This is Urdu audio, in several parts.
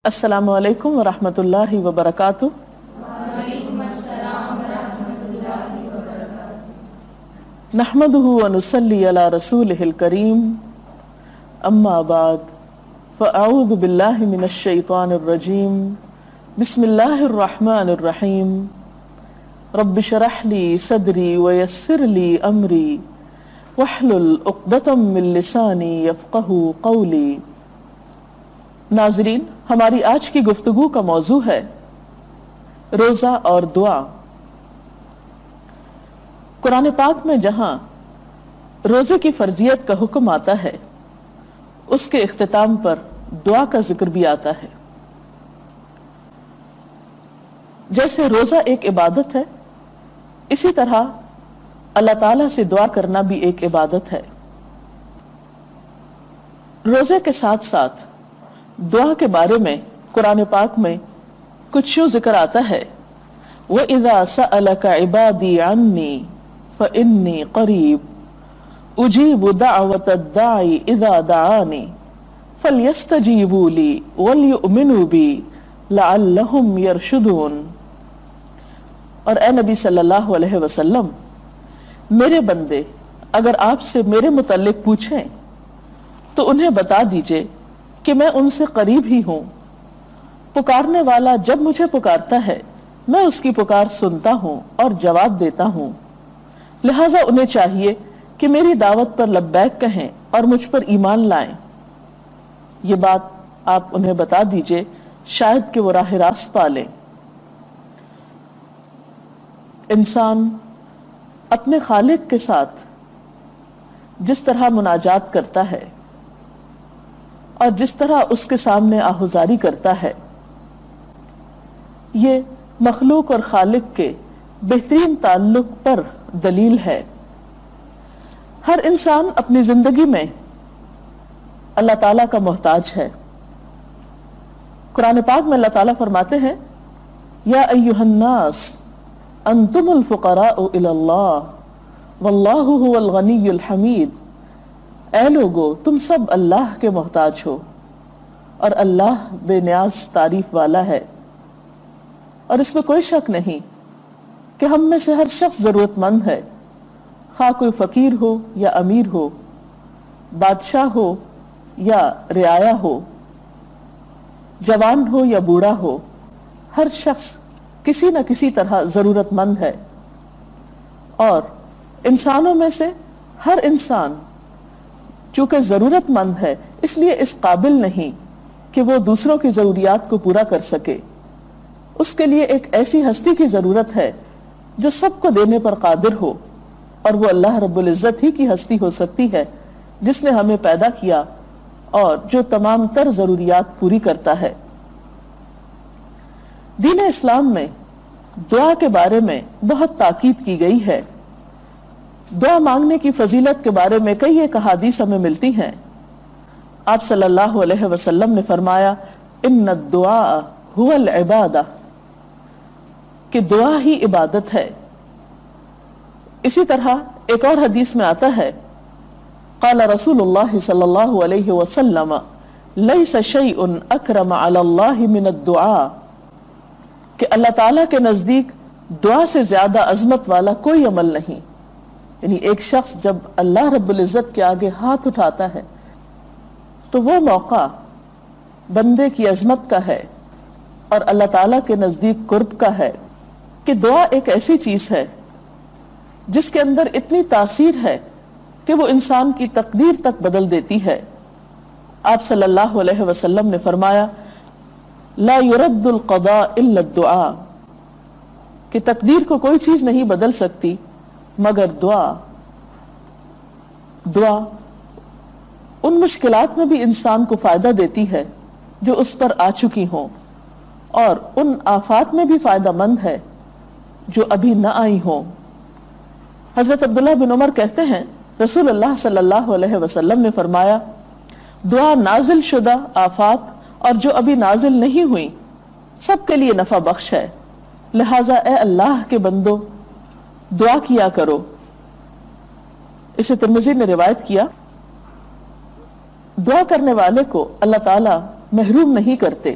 السلام علیکم ورحمۃ اللہ وبرکاتہ۔ وعلیکم السلام ورحمۃ اللہ وبرکاتہ۔ نحمدہ ونصلی علی رسولہ الکریم، اما بعد فاعوذ باللہ من الشیطان الرجیم، بسم اللہ الرحمن الرحیم۔ رب اشرح لی صدری ویسر لی امری واحلل عقدۃ من لسانی یفقہوا قولی۔ ناظرین، ہماری آج کی گفتگو کا موضوع ہے روزہ اور دعا۔ قرآن پاک میں جہاں روزے کی فرضیت کا حکم آتا ہے، اس کے اختتام پر دعا کا ذکر بھی آتا ہے۔ جیسے روزہ ایک عبادت ہے، اسی طرح اللہ تعالیٰ سے دعا کرنا بھی ایک عبادت ہے۔ روزے کے ساتھ ساتھ دعا کے بارے میں قرآن پاک میں کچھ یوں ذکر آتا ہے، وَإِذَا سَأَلَكَ عِبَادِي عَنِّي فَإِنِّي قَرِيبٌ أُجِيبُ دَعْوَةَ الدَّاعِ إِذَا دَعَانِ فَلْيَسْتَجِيبُوا لِي وَلْيُؤْمِنُوا بِي لَعَلَّهُمْ يَرْشُدُونَ۔ اور اے نبی صلی اللہ علیہ وسلم، میرے بندے اگر آپ سے میرے متعلق پوچھیں تو انہیں بتا دیجئے کہ میں ان سے قریب ہی ہوں۔ پکارنے والا جب مجھے پکارتا ہے، میں اس کی پکار سنتا ہوں اور جواب دیتا ہوں، لہٰذا انہیں چاہیے کہ میری دعوت پر لبیک کہیں اور مجھ پر ایمان لائیں۔ یہ بات آپ انہیں بتا دیجئے، شاید کہ وہ راہ راست پا لیں۔ انسان اپنے خالق کے ساتھ جس طرح مناجات کرتا ہے اور جس طرح اس کے سامنے آہوزاری کرتا ہے، یہ مخلوق اور خالق کے بہترین تعلق پر دلیل ہے۔ ہر انسان اپنی زندگی میں اللہ تعالیٰ کا محتاج ہے۔ قرآن پاک میں اللہ تعالیٰ فرماتے ہیں، یا ایھا الناس انتم الفقراء الی اللہ واللہ هو الغنی الحمید۔ اے لوگو، تم سب اللہ کے محتاج ہو اور اللہ بے نیاز تعریف والا ہے۔ اور اس میں کوئی شک نہیں کہ ہم میں سے ہر شخص ضرورت مند ہے، خواہ کوئی فقیر ہو یا امیر ہو، بادشاہ ہو یا رعایا ہو، جوان ہو یا بوڑھا ہو، ہر شخص کسی نہ کسی طرح ضرورت مند ہے۔ اور انسانوں میں سے ہر انسان چونکہ ضرورت مند ہے، اس لیے اس قابل نہیں کہ وہ دوسروں کی ضروریات کو پورا کر سکے۔ اس کے لیے ایک ایسی ہستی کی ضرورت ہے جو سب کو دینے پر قادر ہو، اور وہ اللہ رب العزت ہی کی ہستی ہو سکتی ہے، جس نے ہمیں پیدا کیا اور جو تمام تر ضروریات پوری کرتا ہے۔ دین اسلام میں دعا کے بارے میں بہت تاکید کی گئی ہے۔ دعا مانگنے کی فضیلت کے بارے میں کئی ایک احادیث ہمیں ملتی ہیں۔ آپ صلی اللہ علیہ وسلم نے فرمایا، ان الدعاء هو العبادہ، کہ دعا ہی عبادت ہے۔ اسی طرح ایک اور حدیث میں آتا ہے، قال رسول اللہ صلی اللہ علیہ وسلم لیس شیء اکرم علی اللہ من الدعاء، کہ اللہ تعالیٰ کے نزدیک دعا سے زیادہ عظمت والا کوئی عمل نہیں۔ یعنی ایک شخص جب اللہ رب العزت کے آگے ہاتھ اٹھاتا ہے تو وہ موقع بندے کی عظمت کا ہے اور اللہ تعالیٰ کے نزدیک قرب کا ہے، کہ دعا ایک ایسی چیز ہے جس کے اندر اتنی تاثیر ہے کہ وہ انسان کی تقدیر تک بدل دیتی ہے۔ آپ صلی اللہ علیہ وسلم نے فرمایا، لا يرد القضاء الا الدعاء، کہ تقدیر کو کوئی چیز نہیں بدل سکتی مگر دعا۔ دعا ان مشکلات میں بھی انسان کو فائدہ دیتی ہے جو اس پر آ چکی ہوں، اور ان آفات میں بھی فائدہ مند ہے جو ابھی نہ آئی ہوں۔ حضرت عبداللہ بن عمر کہتے ہیں، رسول اللہ صلی اللہ علیہ وسلم نے فرمایا، دعا نازل شدہ آفات اور جو ابھی نازل نہیں ہوئی سب کے لیے نفع بخش ہے، لہٰذا اے اللہ کے بندو دعا کیا کرو۔ اسے ترمذی نے روایت کیا، دعا کرنے والے کو اللہ تعالیٰ محروم نہیں کرتے،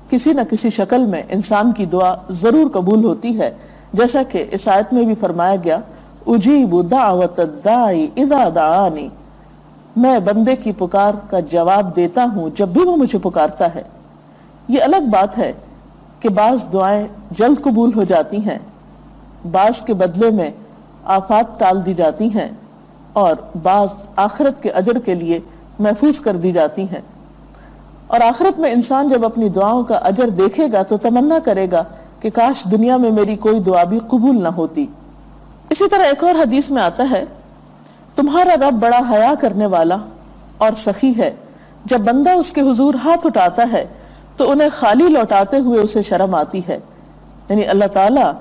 کسی نہ کسی شکل میں انسان کی دعا ضرور قبول ہوتی ہے، جیسا کہ اس آیت میں بھی فرمایا گیا اجیب دعوت الداعی اذا دعانی، میں بندے کی پکار کا جواب دیتا ہوں جب بھی وہ مجھے پکارتا ہے۔ یہ الگ بات ہے کہ بعض دعائیں جلد قبول ہو جاتی ہیں، بعض کے بدلے میں آفات ٹال دی جاتی ہیں، اور بعض آخرت کے اجر کے لیے محفوظ کر دی جاتی ہیں، اور آخرت میں انسان جب اپنی دعاؤں کا اجر دیکھے گا تو تمنا کرے گا کہ کاش دنیا میں میری کوئی دعا بھی قبول نہ ہوتی۔ اسی طرح ایک اور حدیث میں آتا ہے تمہارا رب بڑا حیا کرنے والا اور سخی ہے، جب بندہ اس کے حضور ہاتھ اٹھاتا ہے تو انہیں خالی لوٹاتے ہوئے اسے شرم آتی ہے، یعنی اللہ تعالیٰ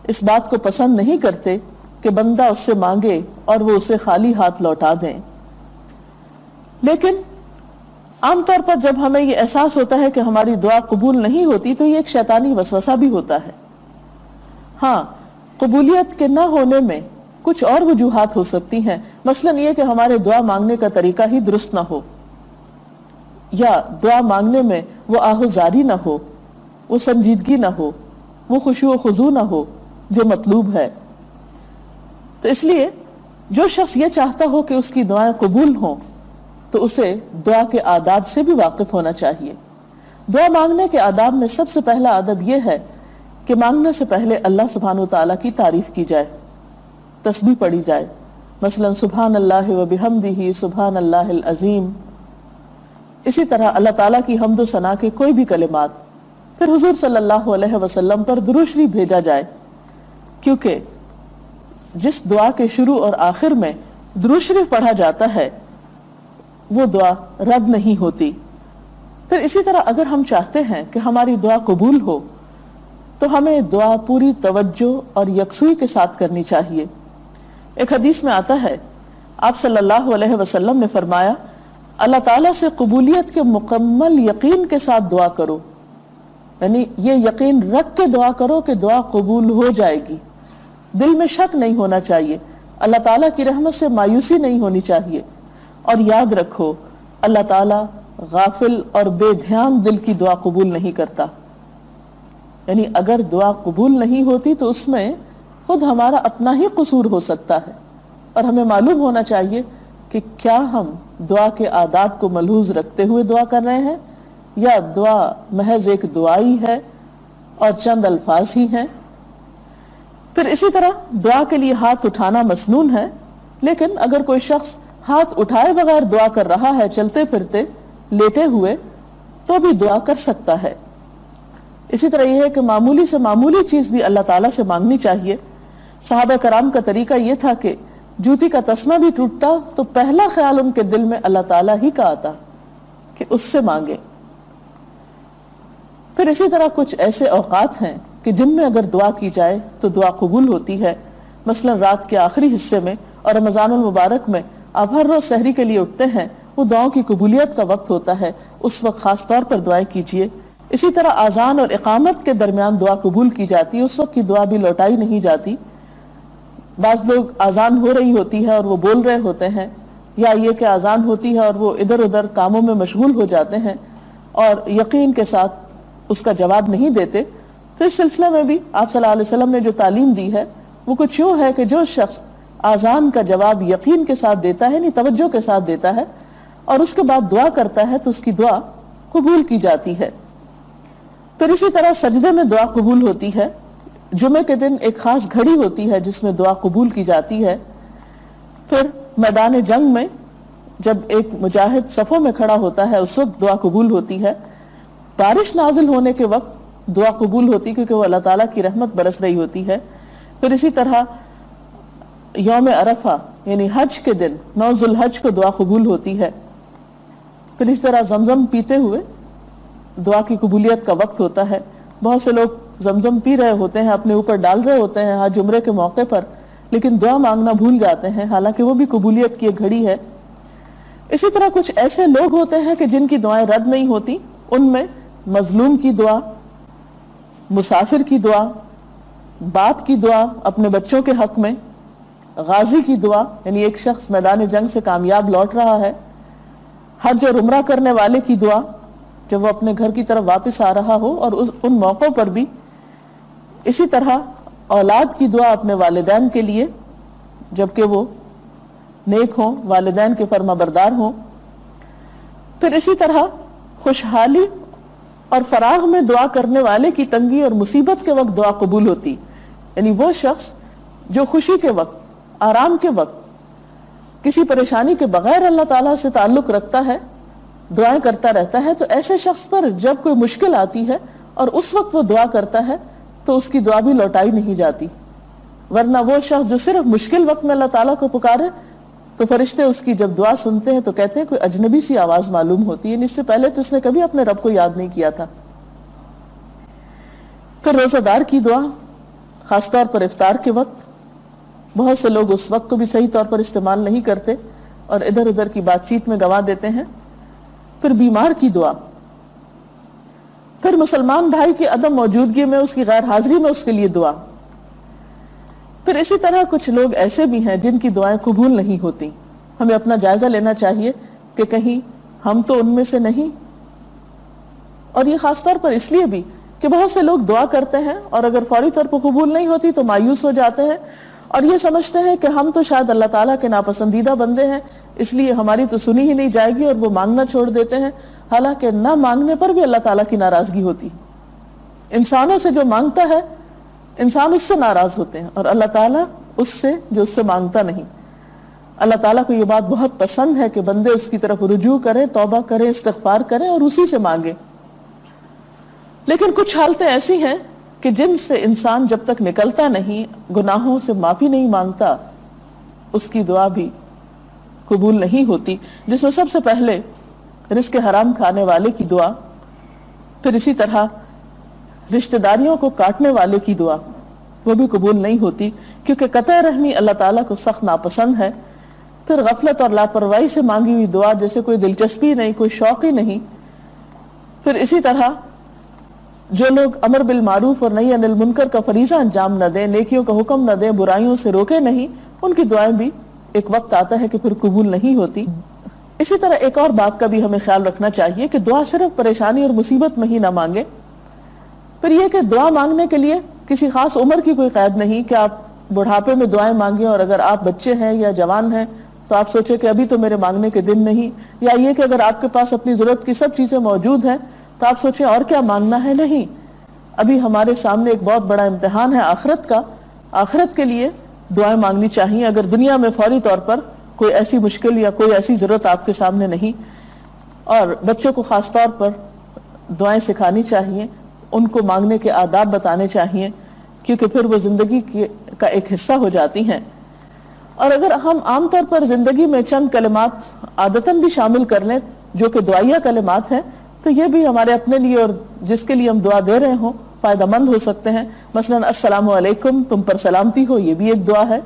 اس بات کو پسند نہیں کرتے کہ بندہ اس سے مانگے اور وہ اسے خالی ہاتھ لوٹا دیں۔ لیکن عام طور پر جب ہمیں یہ احساس ہوتا ہے کہ ہماری دعا قبول نہیں ہوتی تو یہ ایک شیطانی وسوسہ بھی ہوتا ہے۔ ہاں، قبولیت کے نہ ہونے میں کچھ اور وجوہات ہو سکتی ہیں، مثلاً یہ کہ ہمارے دعا مانگنے کا طریقہ ہی درست نہ ہو، یا دعا مانگنے میں وہ آہوزاری نہ ہو، وہ سنجیدگی نہ ہو، وہ خشوع و خضوع نہ ہو جو مطلوب ہے۔ تو اس لیے جو شخص یہ چاہتا ہو کہ اس کی دعائیں قبول ہوں تو اسے دعا کے آداب سے بھی واقف ہونا چاہیے۔ دعا مانگنے کے آداب میں سب سے پہلا ادب یہ ہے کہ مانگنے سے پہلے اللہ سبحانہ وتعالیٰ کی تعریف کی جائے، تسبیح پڑھی جائے، مثلا سبحان اللہ و بحمدہ سبحان اللہ العظیم۔ اسی طرح اللہ تعالیٰ کی حمد و ثنا کے کوئی بھی کلمات، پھر حضور صلی اللہ علیہ وسلم پر درود شریف بھیجا جائے، کیونکہ جس دعا کے شروع اور آخر میں درود شریف پڑھا جاتا ہے وہ دعا رد نہیں ہوتی۔ پھر اسی طرح اگر ہم چاہتے ہیں کہ ہماری دعا قبول ہو تو ہمیں دعا پوری توجہ اور یکسوئی کے ساتھ کرنی چاہیے۔ ایک حدیث میں آتا ہے آپ صلی اللہ علیہ وسلم نے فرمایا اللہ تعالیٰ سے قبولیت کے مکمل یقین کے ساتھ دعا کرو، یعنی یہ یقین رکھ کے دعا کرو کہ دعا قبول ہو جائے گی، دل میں شک نہیں ہونا چاہیے، اللہ تعالیٰ کی رحمت سے مایوسی نہیں ہونی چاہیے، اور یاد رکھو اللہ تعالیٰ غافل اور بے دھیان دل کی دعا قبول نہیں کرتا، یعنی اگر دعا قبول نہیں ہوتی تو اس میں خود ہمارا اپنا ہی قصور ہو سکتا ہے، اور ہمیں معلوم ہونا چاہیے کہ کیا ہم دعا کے آداب کو ملحوظ رکھتے ہوئے دعا کر رہے ہیں یا دعا محض ایک دعائی ہے اور چند الفاظ ہی ہیں۔ پھر اسی طرح دعا کے لیے ہاتھ اٹھانا مسنون ہے، لیکن اگر کوئی شخص ہاتھ اٹھائے بغیر دعا کر رہا ہے چلتے پھرتے لیٹے ہوئے تو بھی دعا کر سکتا ہے۔ اسی طرح یہ ہے کہ معمولی سے معمولی چیز بھی اللہ تعالیٰ سے مانگنی چاہیے۔ صحابہ کرام کا طریقہ یہ تھا کہ جوتی کا تسمہ بھی ٹوٹتا تو پہلا خیال ان کے دل میں اللہ تعالیٰ ہی کا آتا کہ اس سے مانگے۔ پھر اسی طرح کچھ ایسے اوقات ہیں کہ جن میں اگر دعا کی جائے تو دعا قبول ہوتی ہے، مثلا رات کے آخری حصے میں اور رمضان المبارک میں آپ ہر روز سحری کے لیے اٹھتے ہیں، وہ دعاؤں کی قبولیت کا وقت ہوتا ہے، اس وقت خاص طور پر دعائیں کیجیے۔ اسی طرح اذان اور اقامت کے درمیان دعا قبول کی جاتی ہے، اس وقت کی دعا بھی لوٹائی نہیں جاتی۔ بعض لوگ اذان ہو رہی ہوتی ہے اور وہ بول رہے ہوتے ہیں، یا یہ کہ اذان ہوتی ہے اور وہ ادھر ادھر کاموں میں مشغول ہو جاتے ہیں اور یقین کے ساتھ اس کا جواب نہیں دیتے، تو اس سلسلے میں بھی آپ صلی اللہ علیہ وسلم نے جو تعلیم دی ہے وہ کچھ یوں ہے کہ جو شخص اذان کا جواب یقین کے ساتھ دیتا ہے، یعنی توجہ کے ساتھ دیتا ہے، اور اس کے بعد دعا کرتا ہے تو اس کی دعا قبول کی جاتی ہے۔ پھر اسی طرح سجدے میں دعا قبول ہوتی ہے۔ جمعے کے دن ایک خاص گھڑی ہوتی ہے جس میں دعا قبول کی جاتی ہے۔ پھر میدان جنگ میں جب ایک مجاہد صفوں میں کھڑا ہوتا ہے اس وقت دعا قبول ہوتی ہے۔ بارش نازل ہونے کے وقت دعا قبول ہوتی کیونکہ وہ اللہ تعالیٰ کی رحمت برس رہی ہوتی ہے۔ پھر اسی طرح یوم عرفہ یعنی حج کے دن 9 ذو الحج کو دعا قبول ہوتی ہے۔ پھر اس طرح زمزم پیتے ہوئے دعا کی قبولیت کا وقت ہوتا ہے۔ بہت سے لوگ زمزم پی رہے ہوتے ہیں، اپنے اوپر ڈال رہے ہوتے ہیں حج عمرے کے موقع پر، لیکن دعا مانگنا بھول جاتے ہیں، حالانکہ وہ بھی قبولیت کی ایک گھڑی ہے۔ اسی طرح کچھ ایسے لوگ ہوتے ہیں کہ جن کی دعائیں رد نہیں ہوتی، ان میں مظلوم کی دعا، مسافر کی دعا، باپ کی دعا اپنے بچوں کے حق میں، غازی کی دعا یعنی ایک شخص میدان جنگ سے کامیاب لوٹ رہا ہے، حج اور عمرہ کرنے والے کی دعا، جب وہ اپنے گھر کی طرف واپس آ رہا ہو، اور ان موقعوں پر بھی اسی طرح اولاد کی دعا اپنے والدین کے لیے جبکہ وہ نیک ہوں، والدین کے فرما بردار ہوں. پھر اسی طرح خوشحالی اور فراغ میں دعا کرنے والے کی تنگی اور مصیبت کے وقت دعا قبول ہوتی. یعنی وہ شخص جو خوشی کے وقت، آرام کے وقت، کسی پریشانی کے بغیر اللہ تعالیٰ سے تعلق رکھتا ہے، دعائیں کرتا رہتا ہے، تو ایسے شخص پر جب کوئی مشکل آتی ہے اور اس وقت وہ دعا کرتا ہے تو اس کی دعا بھی لوٹائی نہیں جاتی. ورنہ وہ شخص جو صرف مشکل وقت میں اللہ تعالیٰ کو پکارے تو فرشتے اس کی جب دعا سنتے ہیں تو کہتے ہیں کوئی اجنبی سی آواز معلوم ہوتی ہے، اس سے پہلے تو اس نے کبھی اپنے رب کو یاد نہیں کیا تھا. پھر روزہ دار کی دعا، خاص طور پر افطار کے وقت. بہت سے لوگ اس وقت کو بھی صحیح طور پر استعمال نہیں کرتے اور ادھر ادھر کی بات چیت میں گنوا دیتے ہیں. پھر بیمار کی دعا. پھر مسلمان بھائی کی عدم موجودگی میں، اس کی غیر حاضری میں اس کے لیے دعا. پھر اسی طرح کچھ لوگ ایسے بھی ہیں جن کی دعائیں قبول نہیں ہوتی. ہمیں اپنا جائزہ لینا چاہیے کہ کہیں ہم تو ان میں سے نہیں. اور یہ خاص طور پر اس لیے بھی کہ بہت سے لوگ دعا کرتے ہیں اور اگر فوری طور پر قبول نہیں ہوتی تو مایوس ہو جاتے ہیں اور یہ سمجھتے ہیں کہ ہم تو شاید اللہ تعالیٰ کے ناپسندیدہ بندے ہیں، اس لیے ہماری تو سنی ہی نہیں جائے گی، اور وہ مانگنا چھوڑ دیتے ہیں. حالانکہ نہ مانگنے پر بھی اللہ تعالیٰ کی ناراضگی ہوتی. انسانوں سے جو مانگتا ہے انسان اس سے ناراض ہوتے ہیں، اور اللہ تعالیٰ اس سے جو اس سے مانگتا نہیں. اللہ تعالیٰ کو یہ بات بہت پسند ہے کہ بندے اس کی طرف رجوع کریں، توبہ کریں، استغفار کریں اور اسی سے مانگیں. لیکن کچھ حالتیں ایسی ہیں کہ جن سے انسان جب تک نکلتا نہیں، گناہوں سے معافی نہیں مانگتا، اس کی دعا بھی قبول نہیں ہوتی. جس میں سب سے پہلے رزق حرام کھانے والے کی دعا. پھر اسی طرح رشتہ داریوں کو کاٹنے والے کی دعا، وہ بھی قبول نہیں ہوتی کیونکہ قطع رحمی اللہ تعالیٰ کو سخت ناپسند ہے. پھر غفلت اور لاپرواہی سے مانگی ہوئی دعا، جیسے کوئی دلچسپی نہیں، کوئی شوق ہی نہیں. پھر اسی طرح جو لوگ امر بالمعروف اور نہی عن المنکر کا فریضہ انجام نہ دیں، نیکیوں کا حکم نہ دیں، برائیوں سے روکے نہیں، ان کی دعائیں بھی ایک وقت آتا ہے کہ پھر قبول نہیں ہوتی. اسی طرح ایک اور بات کا بھی ہمیں خیال رکھنا چاہیے کہ دعا صرف پریشانی اور مصیبت میں ہی نہ مانگے. پھر یہ کہ دعا مانگنے کے لیے کسی خاص عمر کی کوئی قید نہیں کہ آپ بڑھاپے میں دعائیں مانگیں، اور اگر آپ بچے ہیں یا جوان ہیں تو آپ سوچیں کہ ابھی تو میرے مانگنے کے دن نہیں. یا یہ کہ اگر آپ کے پاس اپنی ضرورت کی سب چیزیں موجود ہیں تو آپ سوچیں اور کیا مانگنا ہے. نہیں، ابھی ہمارے سامنے ایک بہت بڑا امتحان ہے آخرت کا. آخرت کے لیے دعائیں مانگنی چاہیے اگر دنیا میں فوری طور پر کوئی ایسی مشکل یا کوئی ایسی ضرورت آپ کے سامنے نہیں. اور بچوں کو خاص طور پر دعائیں سکھانی چاہیے، ان کو مانگنے کے آداب بتانے چاہیے، کیونکہ پھر وہ زندگی کا ایک حصہ ہو جاتی ہیں. اور اگر ہم عام طور پر زندگی میں چند کلمات عادتاً بھی شامل کر لیں جو کہ دعائیہ کلمات ہیں، تو یہ بھی ہمارے اپنے لیے اور جس کے لیے ہم دعا دے رہے ہوں فائدہ مند ہو سکتے ہیں. مثلا السلام علیکم، تم پر سلامتی ہو، یہ بھی ایک دعا ہے.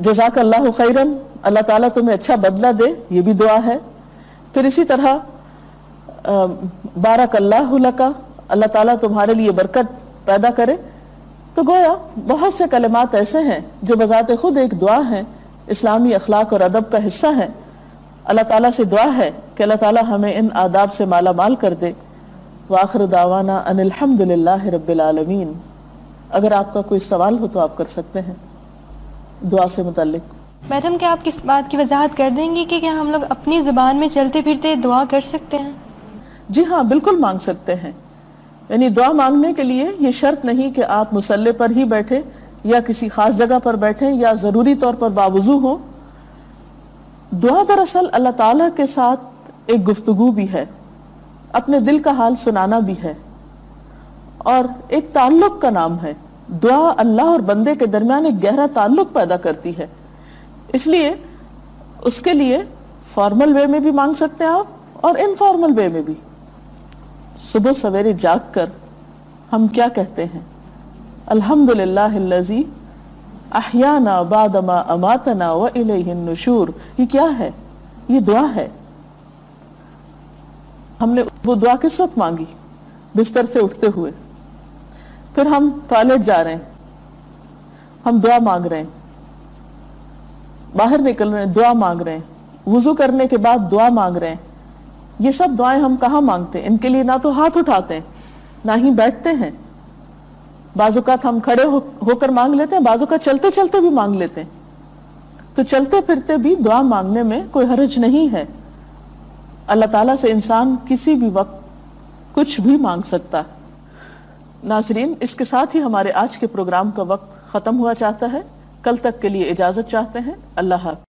جزاک اللہ خیرن، اللہ تعالیٰ تمہیں اچھا بدلہ دے، یہ بھی دعا ہے. پھر اسی طرح بارک اللہ لکا، اللہ تعالیٰ تمہارے لیے برکت پیدا کرے. تو گویا بہت سے کلمات ایسے ہیں جو بذات خود ایک دعا ہیں، اسلامی اخلاق اور ادب کا حصہ ہیں. اللہ تعالیٰ سے دعا ہے کہ اللہ تعالیٰ ہمیں ان آداب سے مالا مال کر دے. وآخر دعوانا ان الحمد للہ رب العالمین. اگر آپ کا کوئی سوال ہو تو آپ کر سکتے ہیں دعا سے متعلق. میڈم کیا آپ کس بات کی وضاحت کر دیں گی کہ کیا ہم لوگ اپنی زبان میں چلتے پھرتے دعا کر سکتے ہیں؟ جی ہاں، بالکل مانگ سکتے ہیں. یعنی دعا مانگنے کے لیے یہ شرط نہیں کہ آپ مصلی پر ہی بیٹھے یا کسی خاص جگہ پر بیٹھیں یا ضروری طور پر باوضو ہوں. دعا دراصل اللہ تعالیٰ کے ساتھ ایک گفتگو بھی ہے، اپنے دل کا حال سنانا بھی ہے، اور ایک تعلق کا نام ہے. دعا اللہ اور بندے کے درمیان ایک گہرا تعلق پیدا کرتی ہے. اس لیے اس کے لیے فارمل وے میں بھی مانگ سکتے ہیں آپ اور انفارمل وے میں بھی. صبح سویرے جاگ کر ہم کیا کہتے ہیں؟ الحمدللہ الذی احیانا بعد ما اماتنا والیہ النشور. یہ کیا ہے؟ یہ دعا ہے. ہم نے وہ دعا کس وقت مانگی؟ بستر سے اٹھتے ہوئے. پھر ہم ٹوائلٹ جا رہے ہیں، ہم دعا مانگ رہے ہیں. باہر نکل رہے ہیں، دعا مانگ رہے ہیں. وضو کرنے کے بعد دعا مانگ رہے ہیں. یہ سب دعائیں ہم کہاں مانگتے ہیں؟ ان کے لیے نہ تو ہاتھ اٹھاتے ہیں نہ ہی بیٹھتے ہیں. بعض اوقات ہم کھڑے ہو کر مانگ لیتے ہیں، بعض اوقات چلتے چلتے بھی مانگ لیتے ہیں. تو چلتے پھرتے بھی دعا مانگنے میں کوئی حرج نہیں ہے. اللہ تعالیٰ سے انسان کسی بھی وقت کچھ بھی مانگ سکتا. ناظرین، اس کے ساتھ ہی ہمارے آج کے پروگرام کا وقت ختم ہوا چاہتا ہے. کل تک کے لیے اجازت چاہتے ہیں. اللہ حافظ.